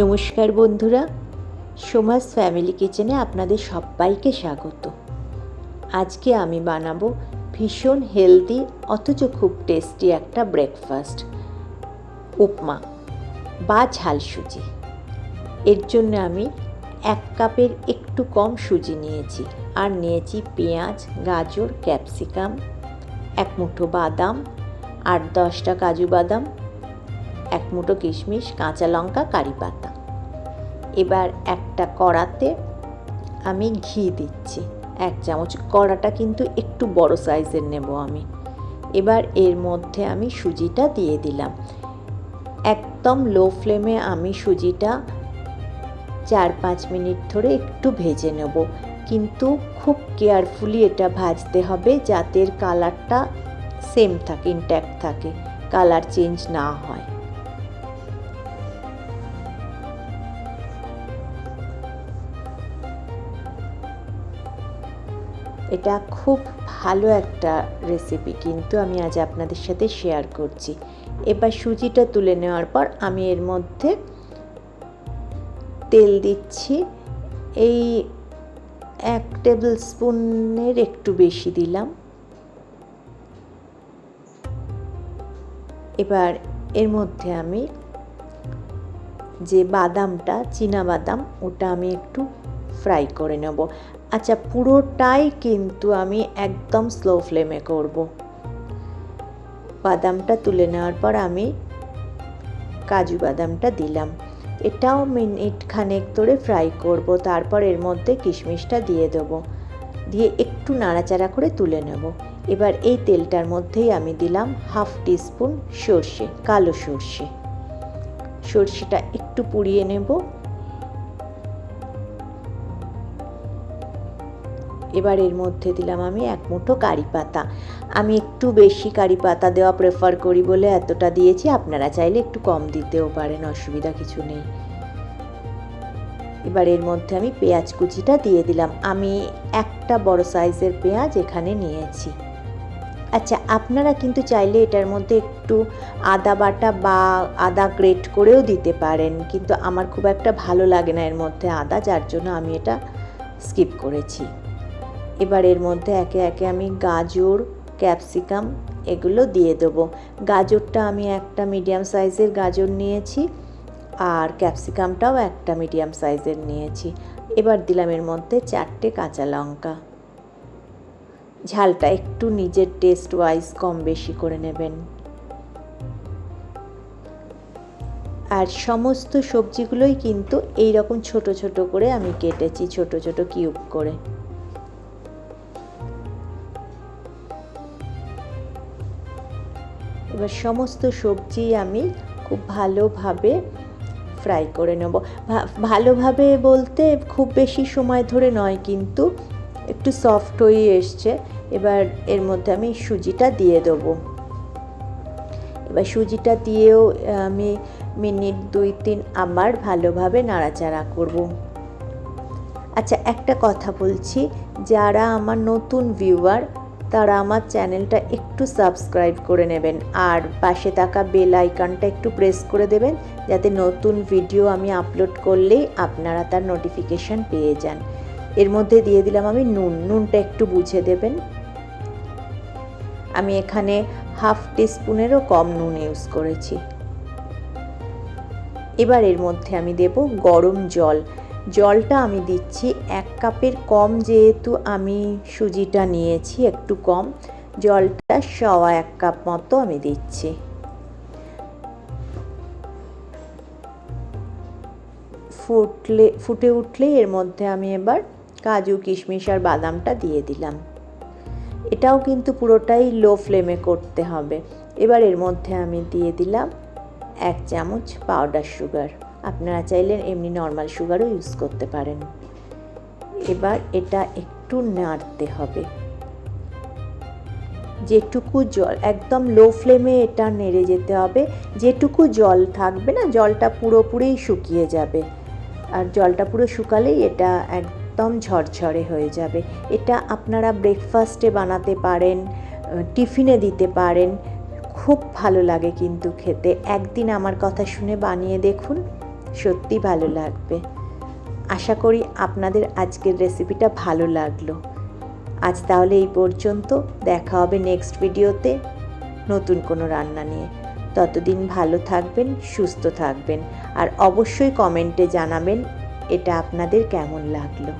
নমস্কার বন্ধুরা, সোমাস ফ্যামিলি কিচেনে আপনাদের সবাইকে স্বাগত। আজকে আমি বানাবো ভীষণ হেলদি অথচ খুব টেস্টি একটা ব্রেকফাস্ট, উপমা বা ঝাল সুজি। এর জন্য আমি 1 কাপের একটু কম সুজি নিয়েছি, আর নিয়েছি পেঁয়াজ, গাজর, ক্যাপসিকাম, 1 মুঠো বাদাম, 8-10টা কাজু বাদাম, 1 মুঠো কিশমিশ, কাঁচা লঙ্কা, কারি পাতা। এবার একটা কড়াতে আমি ঘি দিচ্ছি 1 চামচ। কড়াটা কিন্তু একটু বড় সাইজের নেব আমি। এবার এর মধ্যে আমি সুজিটা দিয়ে দিলাম। একদম লো ফ্লেমে আমি সুজিটা 4-5 মিনিট ধরে একটু ভেজে নেব, কিন্তু খুব কেয়ারফুলি এটা ভাজতে হবে যাতে এর কালারটা সেম থাকে, ইনট্যাক্ট থাকে, কালার চেঞ্জ না হয়। এটা খুব ভালো একটা রেসিপি, কিন্তু আমি আজ আপনাদের সাথে শেয়ার করছি। এবার সুজিটা তুলে নেওয়ার পর আমি এর মধ্যে তেল দিচ্ছি। এই 1 টেবিল স্পুনের একটু বেশি দিলাম। এবার এর মধ্যে আমি যে বাদামটা, চীনা বাদাম, ওটা আমি একটু ফ্রাই করে নেব। আচ্ছা, পুরোটাই কিন্তু আমি একদম স্লো ফ্লেমে করব। বাদামটা তুলে নেওয়ার পর আমি কাজু বাদামটা দিলাম। এটাও মিনিট খানেক ধরে ফ্রাই করব। তারপর এর মধ্যে কিশমিশটা দিয়ে দেবো, দিয়ে একটু নাড়াচাড়া করে তুলে নেব। এবার এই তেলটার মধ্যেই আমি দিলাম 1/2 টিস্পুন সর্ষে, কালো সর্ষে। সর্ষেটা একটু পুড়িয়ে নেব। এবার এর মধ্যে দিলাম আমি 1 মুঠো কারি পাতা। আমি একটু বেশি কারি পাতা দেওয়া প্রেফার করি বলে এতটা দিয়েছি, আপনারা চাইলে একটু কম দিতেও পারেন, অসুবিধা কিছু নেই। এবার এর মধ্যে আমি পেঁয়াজ কুচিটা দিয়ে দিলাম। আমি একটা বড় সাইজের পেঁয়াজ এখানে নিয়েছি। আচ্ছা, আপনারা কিন্তু চাইলে এটার মধ্যে একটু আদা বাটা বা আদা গ্রেট করেও দিতে পারেন, কিন্তু আমার খুব একটা ভালো লাগে না এর মধ্যে আদা, যার জন্য আমি এটা স্কিপ করেছি। এবার এর মধ্যে একে একে আমি গাজর, ক্যাপসিকাম এগুলো দিয়ে দেবো। গাজরটা আমি একটা মিডিয়াম সাইজের গাজর নিয়েছি, আর ক্যাপসিকামটাও একটা মিডিয়াম সাইজের নিয়েছি। এবার দিলাম এর মধ্যে 4টে কাঁচা লঙ্কা। ঝালটা একটু নিজের টেস্ট ওয়াইজ কম বেশি করে নেবেন। আর সমস্ত সবজিগুলোই কিন্তু এই রকম ছোট ছোট করে আমি কেটেছি, ছোট ছোট কিউব করে। এবার সমস্ত সবজি আমি খুব ভালোভাবে ফ্রাই করে নেব। ভালোভাবে বলতে খুব বেশি সময় ধরে নয়, কিন্তু একটু সফট হয়ে এসছে। এবার এর মধ্যে আমি সুজিটা দিয়ে দেবো। এবার সুজিটা দিয়েও আমি মিনিট 2-3 আবার ভালোভাবে নাড়াচাড়া করব। আচ্ছা, একটা কথা বলছি, যারা আমার নতুন ভিউয়ার তারা আমার চ্যানেলটা একটু সাবস্ক্রাইব করে নেবেন, আর পাশে থাকা বেল আইকনটা একটু প্রেস করে দেবেন, যাতে নতুন ভিডিও আমি আপলোড করলেই আপনারা তার নোটিফিকেশান পেয়ে যান। এর মধ্যে দিয়ে দিলাম আমি নুনটা একটু বুঝে দেবেন। আমি এখানে 1/2 টিস্পুনেরও কম নুন ইউজ করেছি। এবার এর মধ্যে আমি দেব গরম জল। জলটা আমি দিচ্ছি 1 কাপের কম, যেহেতু আমি সুজিটা নিয়েছি একটু কম, জলটা 1.25 কাপ মতো আমি দিচ্ছি। ফুটে উঠলেই এর মধ্যে আমি এবার কাজু, কিশমিশ আর বাদামটা দিয়ে দিলাম। এটাও কিন্তু পুরোটাই লো ফ্লেমে করতে হবে। এবার এর মধ্যে আমি দিয়ে দিলাম 1 চামচ পাউডার সুগার। আপনারা চাইলে এমনি নর্মাল সুগারও ইউজ করতে পারেন। এবার এটা একটু নাড়তে হবে। যেটুকু জল, একদম লো ফ্লেমে এটা নেড়ে যেতে হবে। যেটুকু জল থাকবে না, জলটা পুরোপুরি শুকিয়ে যাবে, আর জলটা পুরো শুকালেই এটা একদম ঝরঝরে হয়ে যাবে। এটা আপনারা ব্রেকফাস্টে বানাতে পারেন, টিফিনে দিতে পারেন, খুব ভালো লাগে কিন্তু খেতে। একদিন আমার কথা শুনে বানিয়ে দেখুন, সত্যি ভালো লাগবে। আশা করি আপনাদের আজকের রেসিপিটা ভালো লাগলো। আজ তাহলে এই পর্যন্ত, দেখা হবে নেক্সট ভিডিওতে নতুন কোনো রান্না নিয়ে। ততদিন ভালো থাকবেন, সুস্থ থাকবেন, আর অবশ্যই কমেন্টে জানাবেন এটা আপনাদের কেমন লাগলো।